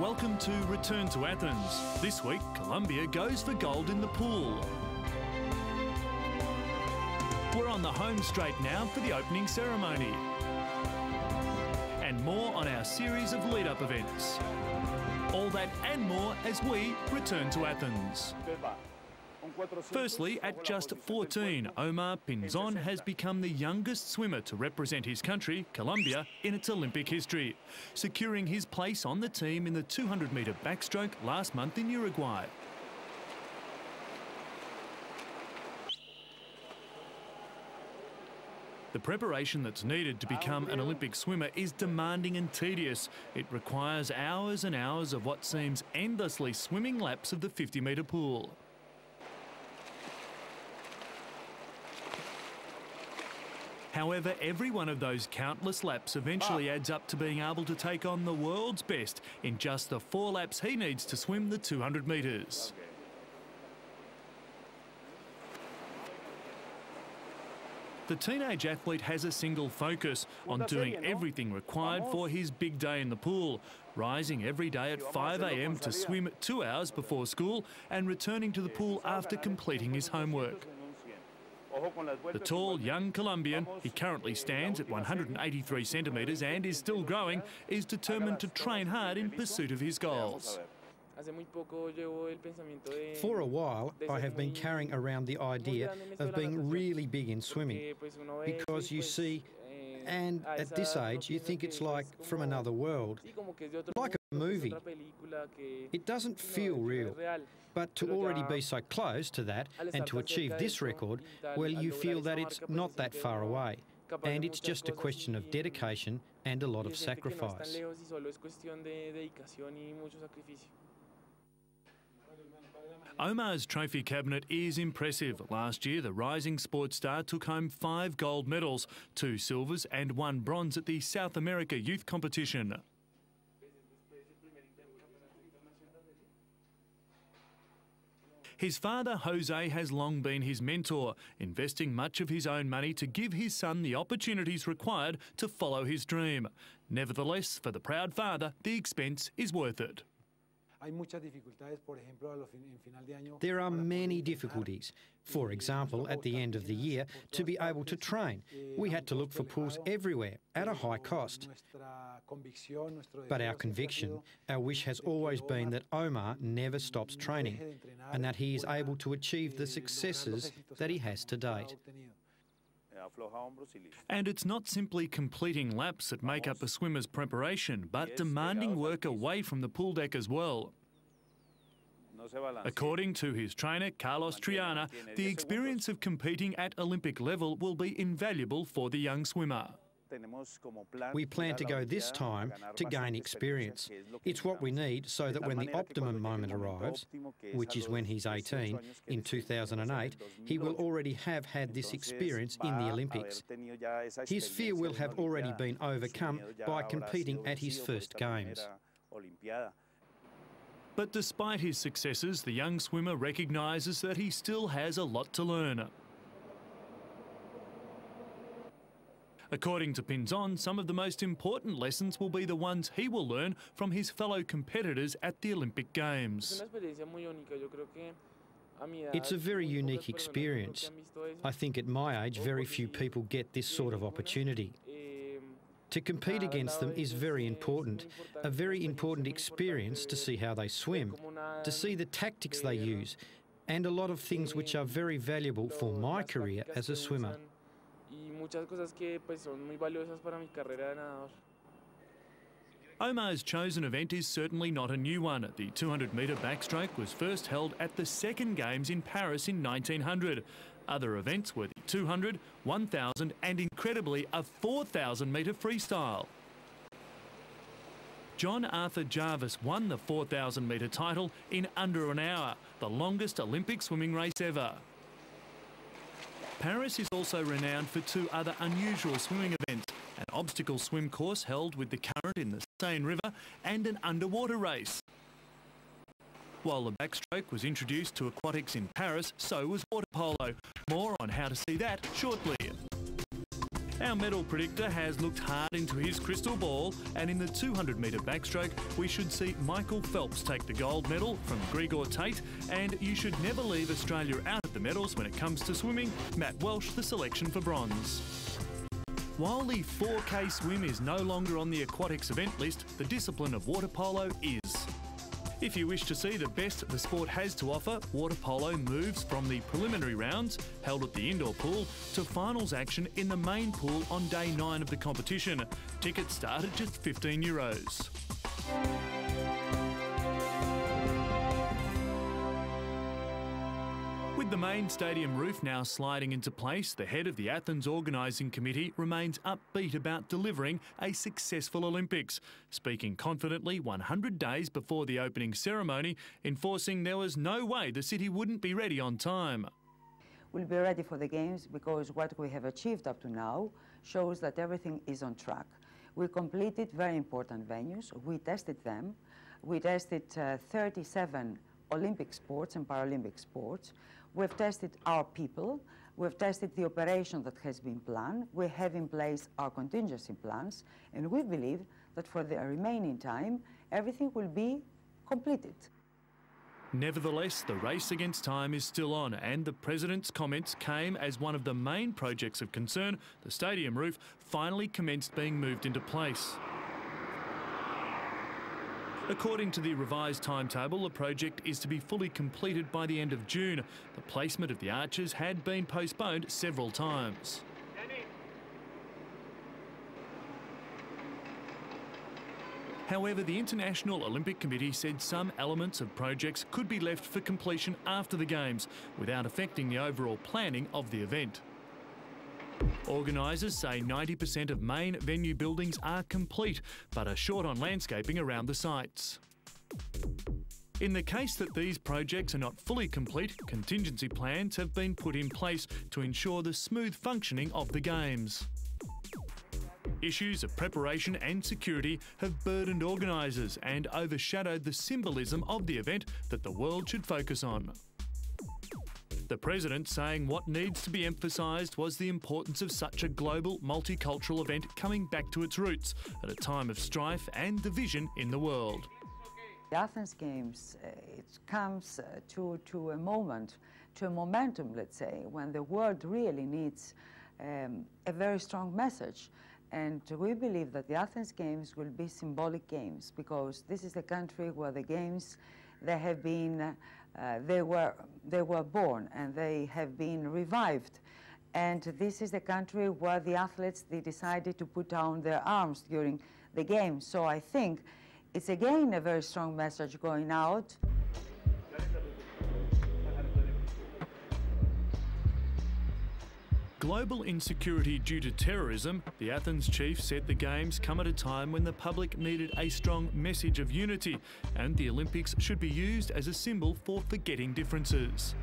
Welcome to Return to Athens. This week, Colombia goes for gold in the pool. We're on the home straight now for the opening ceremony. And more on our series of lead-up events. All that and more as we return to Athens. Firstly, at just 14, Omar Pinzon has become the youngest swimmer to represent his country, Colombia, in its Olympic history, securing his place on the team in the 200-metre backstroke last month in Uruguay. The preparation that's needed to become an Olympic swimmer is demanding and tedious. It requires hours and hours of what seems endlessly swimming laps of the 50-metre pool. However, every one of those countless laps eventually adds up to being able to take on the world's best in just the 4 laps he needs to swim the 200 metres. The teenage athlete has a single focus on doing everything required for his big day in the pool, rising every day at 5 a.m. to swim 2 hours before school and returning to the pool after completing his homework. The tall, young Colombian, he currently stands at 183 centimetres and is still growing, is determined to train hard in pursuit of his goals. For a while, I have been carrying around the idea of being really big in swimming, because you see, and at this age, you think it's like from another world, like a movie. It doesn't feel real, but to already be so close to that and to achieve this record, well, you feel that it's not that far away, and it's just a question of dedication and a lot of sacrifice. Omar's trophy cabinet is impressive. Last year, the rising sports star took home 5 gold medals, 2 silvers and 1 bronze at the South America Youth Competition. His father, Jose, has long been his mentor, investing much of his own money to give his son the opportunities required to follow his dream. Nevertheless, for the proud father, the expense is worth it. There are many difficulties. For example, at the end of the year, to be able to train, we had to look for pools everywhere at a high cost. But our conviction, our wish has always been that Omar never stops training and that he is able to achieve the successes that he has to date. And it's not simply completing laps that make up a swimmer's preparation, but demanding work away from the pool deck as well. According to his trainer, Carlos Triana, the experience of competing at Olympic level will be invaluable for the young swimmer. We plan to go this time to gain experience. It's what we need so that when the optimum moment arrives, which is when he's 18, in 2008, he will already have had this experience in the Olympics. His fear will have already been overcome by competing at his first Games. But despite his successes, the young swimmer recognises that he still has a lot to learn. According to Pinzon, some of the most important lessons will be the ones he will learn from his fellow competitors at the Olympic Games. It's a very unique experience. I think at my age, very few people get this sort of opportunity. To compete against them is very important, a very important experience to see how they swim, to see the tactics they use, and a lot of things which are very valuable for my career as a swimmer. Omar's chosen event is certainly not a new one. The 200-metre backstroke was first held at the second Games in Paris in 1900. Other events were the 200, 1,000 and, incredibly, a 4,000-metre freestyle. John Arthur Jarvis won the 4,000-metre title in under an hour, the longest Olympic swimming race ever. Paris is also renowned for 2 other unusual swimming events, an obstacle swim course held with the current in the Seine River and an underwater race. While the backstroke was introduced to aquatics in Paris, so was water polo. More on how to see that shortly. Our medal predictor has looked hard into his crystal ball, and in the 200-metre backstroke, we should see Michael Phelps take the gold medal from Grigor Tate, and you should never leave Australia out of the medals when it comes to swimming. Matt Welsh, the selection for bronze. While the 4K swim is no longer on the aquatics event list, the discipline of water polo is. If you wish to see the best the sport has to offer, water polo moves from the preliminary rounds, held at the indoor pool, to finals action in the main pool on day 9 of the competition. Tickets start at just €15. With the main stadium roof now sliding into place, the head of the Athens organising committee remains upbeat about delivering a successful Olympics, speaking confidently 100 days before the opening ceremony, enforcing there was no way the city wouldn't be ready on time. We'll be ready for the Games because what we have achieved up to now shows that everything is on track. We completed very important venues. We tested them. We tested 37 Olympic sports and Paralympic sports. We've tested our people. We've tested the operation that has been planned. We have in place our contingency plans, and we believe that for the remaining time, everything will be completed. Nevertheless, the race against time is still on, and the President's comments came as one of the main projects of concern, the stadium roof, finally commenced being moved into place. According to the revised timetable, the project is to be fully completed by the end of June. The placement of the arches had been postponed several times. However, the International Olympic Committee said some elements of projects could be left for completion after the Games, without affecting the overall planning of the event. Organisers say 90% of main venue buildings are complete, but are short on landscaping around the sites. In the case that these projects are not fully complete, contingency plans have been put in place to ensure the smooth functioning of the Games. Issues of preparation and security have burdened organisers and overshadowed the symbolism of the event that the world should focus on. The President saying what needs to be emphasised was the importance of such a global multicultural event coming back to its roots at a time of strife and division in the world. The Athens Games, it comes to a moment, to a momentum, let's say, when the world really needs a very strong message. And we believe that the Athens Games will be symbolic games because this is the country where the Games, they have been they were born and they have been revived. And this is the country where the athletes, they decided to put down their arms during the Games. So I think it's again a very strong message going out. Global insecurity due to terrorism, the Athens chief said the Games come at a time when the public needed a strong message of unity, and the Olympics should be used as a symbol for forgetting differences.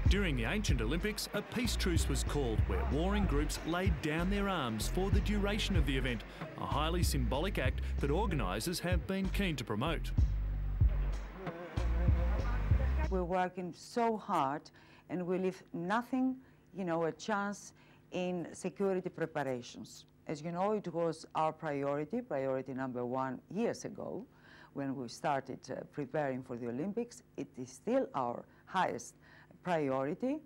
During the ancient Olympics, a peace truce was called where warring groups laid down their arms for the duration of the event, a highly symbolic act that organisers have been keen to promote. We're working so hard and we leave nothing, a chance in security preparations. As you know, it was our priority number 1 years ago when we started preparing for the Olympics. It is still our highest priority.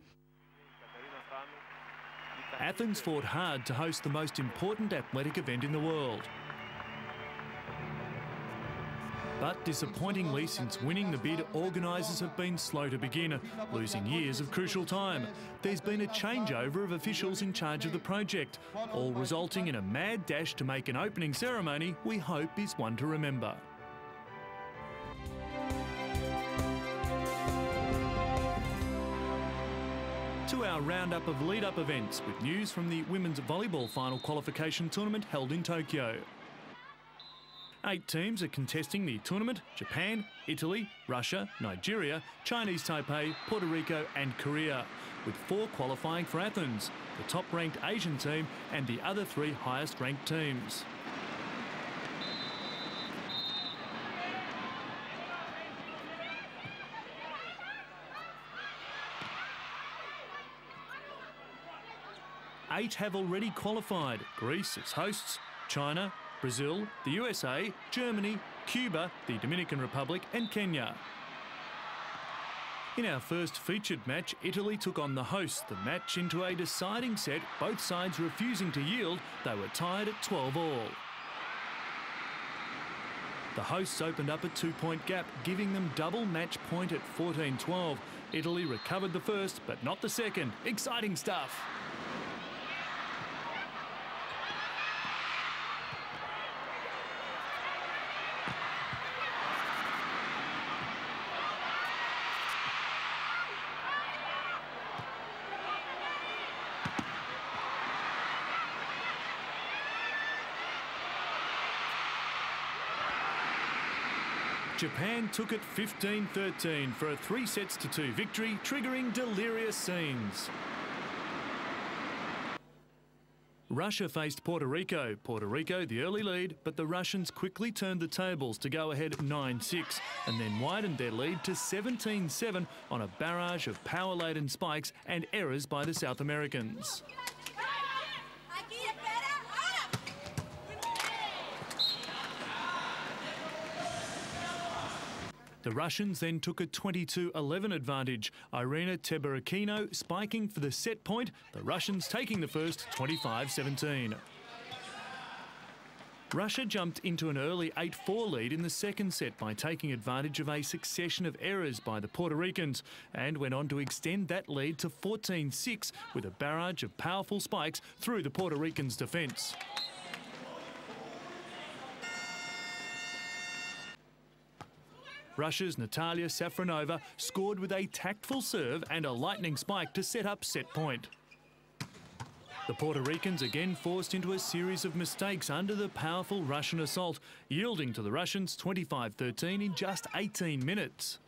Athens fought hard to host the most important athletic event in the world. But disappointingly, since winning the bid, organisers have been slow to begin, losing years of crucial time. There's been a changeover of officials in charge of the project, all resulting in a mad dash to make an opening ceremony we hope is one to remember. To our roundup of lead-up events with news from the women's volleyball final qualification tournament held in Tokyo. 8 teams are contesting the tournament: Japan, Italy, Russia, Nigeria, Chinese Taipei, Puerto Rico and Korea, with 4 qualifying for Athens, the top-ranked Asian team and the other 3 highest-ranked teams. 8 have already qualified. Greece as hosts, China, Brazil, the USA, Germany, Cuba, the Dominican Republic and Kenya. In our first featured match, Italy took on the hosts, the match into a deciding set, both sides refusing to yield. They were tied at 12-all. The hosts opened up a 2-point gap, giving them double match point at 14-12. Italy recovered the first, but not the second. Exciting stuff. Japan took it 15-13 for a 3-2 victory, triggering delirious scenes. Russia faced Puerto Rico. Puerto Rico the early lead, but the Russians quickly turned the tables to go ahead 9-6 and then widened their lead to 17-7 on a barrage of power-laden spikes and errors by the South Americans. The Russians then took a 22-11 advantage. Irina Teberakino spiking for the set point, the Russians taking the first 25-17. Russia jumped into an early 8-4 lead in the second set by taking advantage of a succession of errors by the Puerto Ricans and went on to extend that lead to 14-6 with a barrage of powerful spikes through the Puerto Ricans' defence. Russia's Natalia Safronova scored with a tactful serve and a lightning spike to set up set point. The Puerto Ricans again forced into a series of mistakes under the powerful Russian assault, yielding to the Russians 25-13 in just 18 minutes.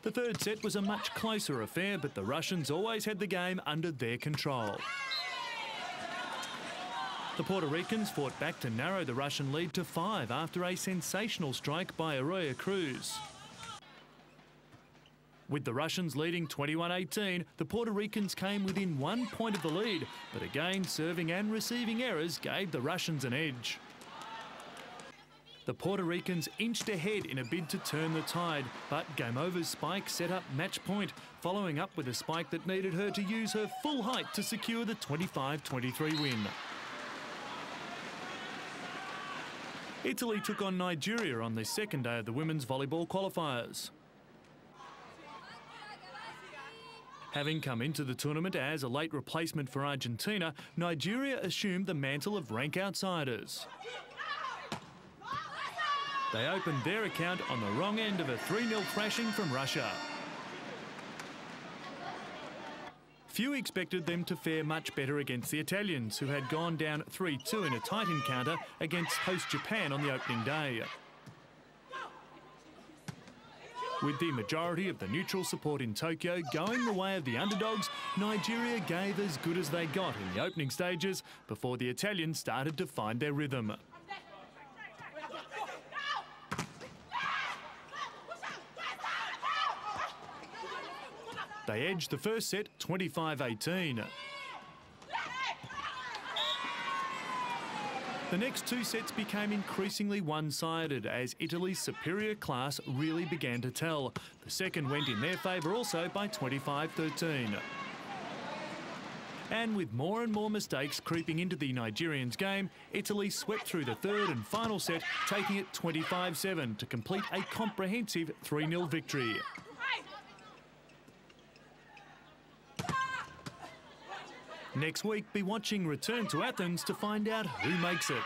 The third set was a much closer affair, but the Russians always had the game under their control. The Puerto Ricans fought back to narrow the Russian lead to 5 after a sensational strike by Arroyo Cruz. With the Russians leading 21-18, the Puerto Ricans came within 1 point of the lead, but again serving and receiving errors gave the Russians an edge. The Puerto Ricans inched ahead in a bid to turn the tide, but Game Over's spike set up match point, following up with a spike that needed her to use her full height to secure the 25-23 win. Italy took on Nigeria on the second day of the women's volleyball qualifiers. Having come into the tournament as a late replacement for Argentina, Nigeria assumed the mantle of rank outsiders. They opened their account on the wrong end of a 3-0 thrashing from Russia. Few expected them to fare much better against the Italians, who had gone down 3-2 in a tight encounter against host Japan on the opening day. With the majority of the neutral support in Tokyo going the way of the underdogs, Nigeria gave as good as they got in the opening stages before the Italians started to find their rhythm. They edged the first set 25-18. The next 2 sets became increasingly one-sided as Italy's superior class really began to tell. The second went in their favour also by 25-13. And with more and more mistakes creeping into the Nigerians' game, Italy swept through the third and final set, taking it 25-7 to complete a comprehensive 3-0 victory. Next week, be watching Return to Athens to find out who makes it.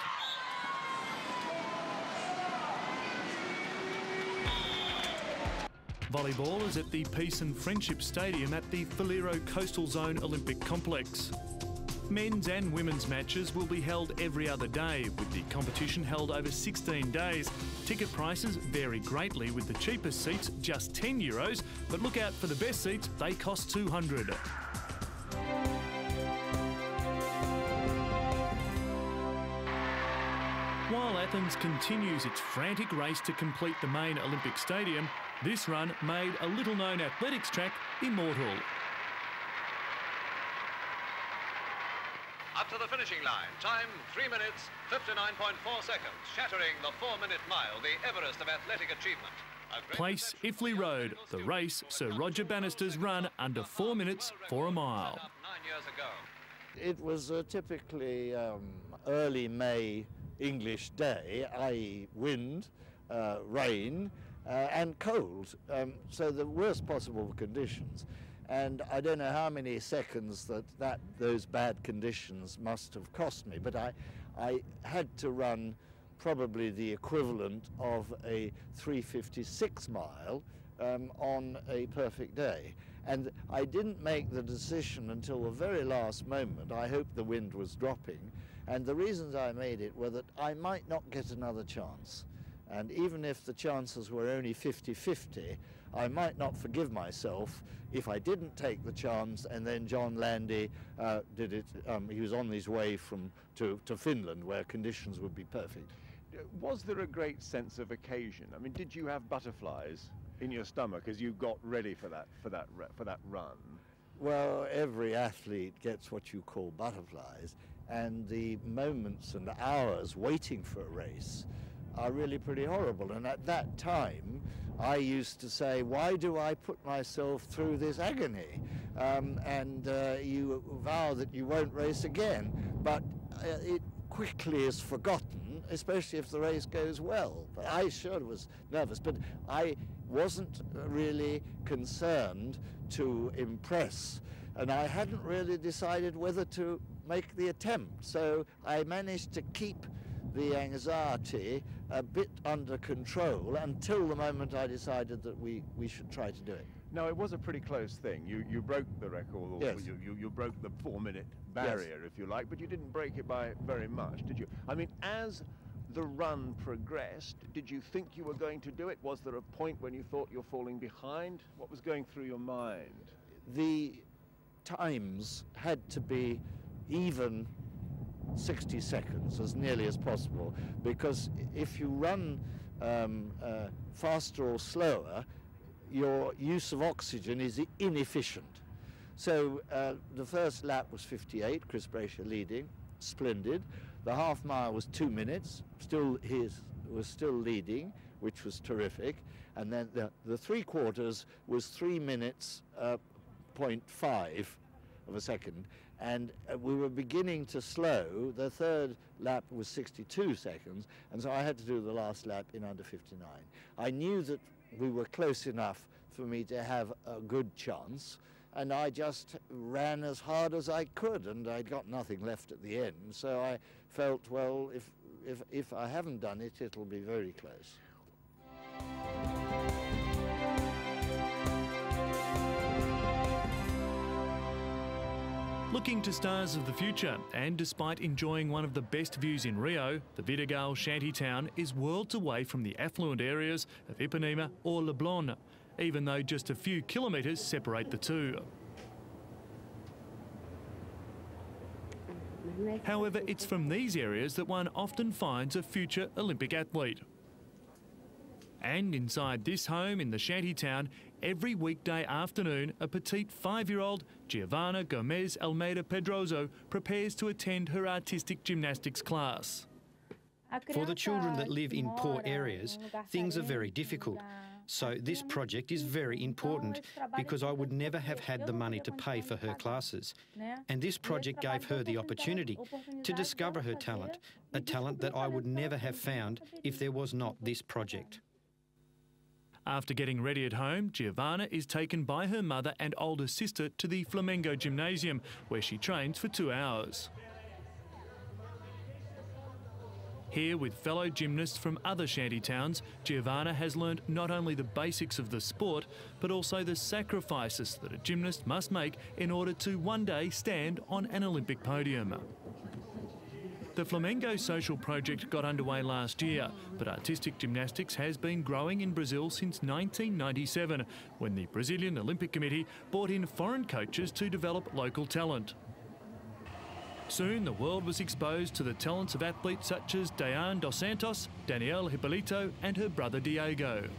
Volleyball is at the Peace and Friendship Stadium at the Faliro Coastal Zone Olympic Complex. Men's and women's matches will be held every other day, with the competition held over 16 days. Ticket prices vary greatly, with the cheapest seats just €10, but look out for the best seats, they cost $200. While Athens continues its frantic race to complete the main Olympic stadium, this run made a little-known athletics track immortal. Up to the finishing line. Time 3 minutes, 59.4 seconds, shattering the 4-minute mile, the Everest of athletic achievement. Place Iffley Road, the race Sir Roger Bannister's run under 4 minutes for a mile. 9 years ago. It was a typically early May English day, i.e. wind, rain and cold, so the worst possible conditions. And I don't know how many seconds those bad conditions must have cost me, but I had to run probably the equivalent of a 356 mile on a perfect day. And I didn't make the decision until the very last moment. I hoped the wind was dropping. And the reasons I made it were that I might not get another chance. And even if the chances were only 50-50, I might not forgive myself if I didn't take the chance and then John Landy did it. He was on his way to Finland where conditions would be perfect. Was there a great sense of occasion? I mean, did you have butterflies in your stomach as you got ready for that run? Well, every athlete gets what you call butterflies, and the moments and hours waiting for a race are really pretty horrible. And at that time, I used to say, why do I put myself through this agony? You vow that you won't race again, but it quickly is forgotten, especially if the race goes well. But I sure was nervous, but I wasn't really concerned to impress, and I hadn't really decided whether to make the attempt. So I managed to keep the anxiety a bit under control until the moment I decided that we should try to do it. Now, it was a pretty close thing. You broke the record, or yes. you broke the 4-minute barrier, yes, if you like, but you didn't break it by very much, did you? I mean, as the run progressed, did you think you were going to do it? Was there a point when you thought you're falling behind? What was going through your mind? The times had to be even 60 seconds, as nearly as possible, because if you run faster or slower, your use of oxygen is inefficient. So the first lap was 58, Chris Brasher leading, splendid. The half mile was 2 minutes, was still leading, which was terrific. And then the 3/4 was 3 minutes, 0.5 of a second. And we were beginning to slow. The third lap was 62 seconds, and so I had to do the last lap in under 59. I knew that we were close enough for me to have a good chance, and I just ran as hard as I could, and I'd got nothing left at the end. So I felt, well, if I haven't done it, it'll be very close. Looking to stars of the future, and despite enjoying one of the best views in Rio, the Vidigal shantytown is worlds away from the affluent areas of Ipanema or Leblon, even though just a few kilometres separate the two. However, it's from these areas that one often finds a future Olympic athlete. And inside this home in the shantytown, every weekday afternoon, a petite 5-year-old, Giovanna Gomez Almeida Pedroso, prepares to attend her artistic gymnastics class. For the children that live in poor areas, things are very difficult. So this project is very important because I would never have had the money to pay for her classes. And this project gave her the opportunity to discover her talent, a talent that I would never have found if there was not this project. After getting ready at home, Giovanna is taken by her mother and older sister to the Flamengo Gymnasium, where she trains for 2 hours. Here, with fellow gymnasts from other shanty towns, Giovanna has learned not only the basics of the sport, but also the sacrifices that a gymnast must make in order to one day stand on an Olympic podium. The Flamengo social project got underway last year, but artistic gymnastics has been growing in Brazil since 1997, when the Brazilian Olympic Committee brought in foreign coaches to develop local talent. Soon the world was exposed to the talents of athletes such as Diane dos Santos, Danielle Hippolito and her brother Diego.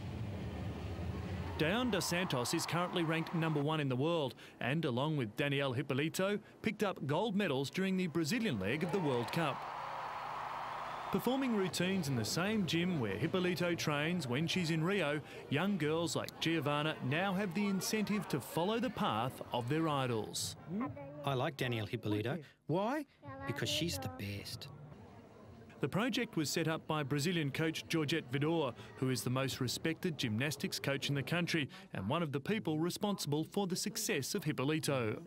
Dayon dos Santos is currently ranked #1 in the world and, along with Daniel Hipólito, picked up gold medals during the Brazilian leg of the World Cup. Performing routines in the same gym where Hipólito trains when she's in Rio, young girls like Giovanna now have the incentive to follow the path of their idols. I like Daniel Hipólito. Why? Because she's the best. The project was set up by Brazilian coach Georgette Vidor, who is the most respected gymnastics coach in the country and one of the people responsible for the success of Hipólito.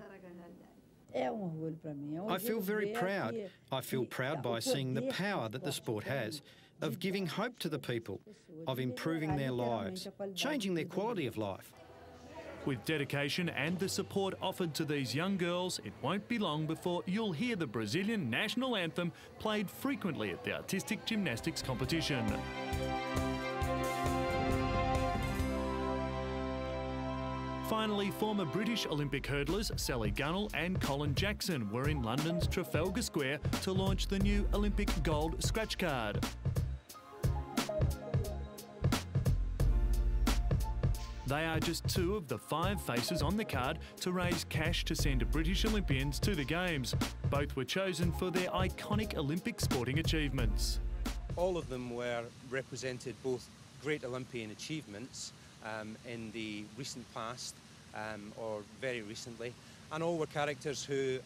I feel very proud. I feel proud by seeing the power that the sport has, of giving hope to the people, of improving their lives, changing their quality of life. With dedication and the support offered to these young girls, it won't be long before you'll hear the Brazilian national anthem played frequently at the artistic gymnastics competition. Finally, former British Olympic hurdlers Sally Gunnell and Colin Jackson were in London's Trafalgar Square to launch the new Olympic gold scratch card. They are just 2 of the 5 faces on the card to raise cash to send British Olympians to the Games. Both were chosen for their iconic Olympic sporting achievements. All of them were represented both great Olympian achievements in the recent past or very recently, and all were characters who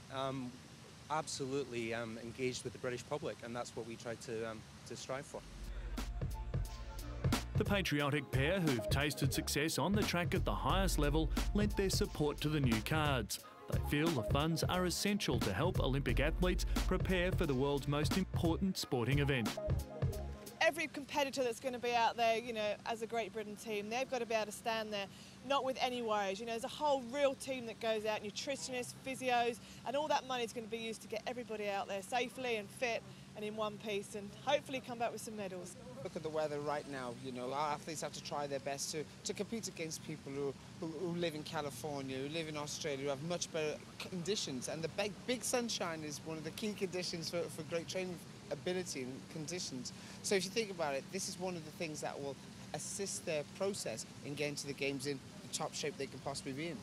absolutely engaged with the British public, and that's what we tried to strive for. The patriotic pair, who've tasted success on the track at the highest level, lent their support to the new cards. They feel the funds are essential to help Olympic athletes prepare for the world's most important sporting event. Every competitor that's going to be out there, as a Great Britain team, they've got to be able to stand there, not with any worries. There's a whole real team that goes out, nutritionists, physios, and all that money is going to be used to get everybody out there safely and fit and in one piece, and hopefully come back with some medals. Look at the weather right now. Our athletes have to try their best to compete against people who live in California, who live in Australia, who have much better conditions. And the big sunshine is one of the key conditions for great training ability and conditions. So if you think about it, this is one of the things that will assist their process in getting to the Games in the top shape they can possibly be in.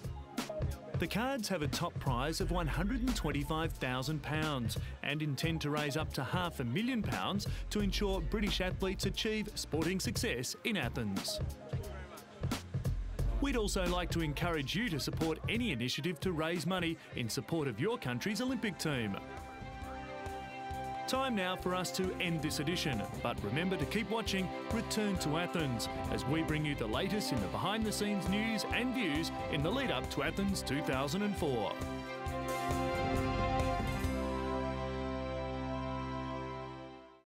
The cards have a top prize of £125,000 and intend to raise up to £500,000 to ensure British athletes achieve sporting success in Athens. We'd also like to encourage you to support any initiative to raise money in support of your country's Olympic team. Time now for us to end this edition, but remember to keep watching Return to Athens as we bring you the latest in the behind-the-scenes news and views in the lead-up to Athens 2004.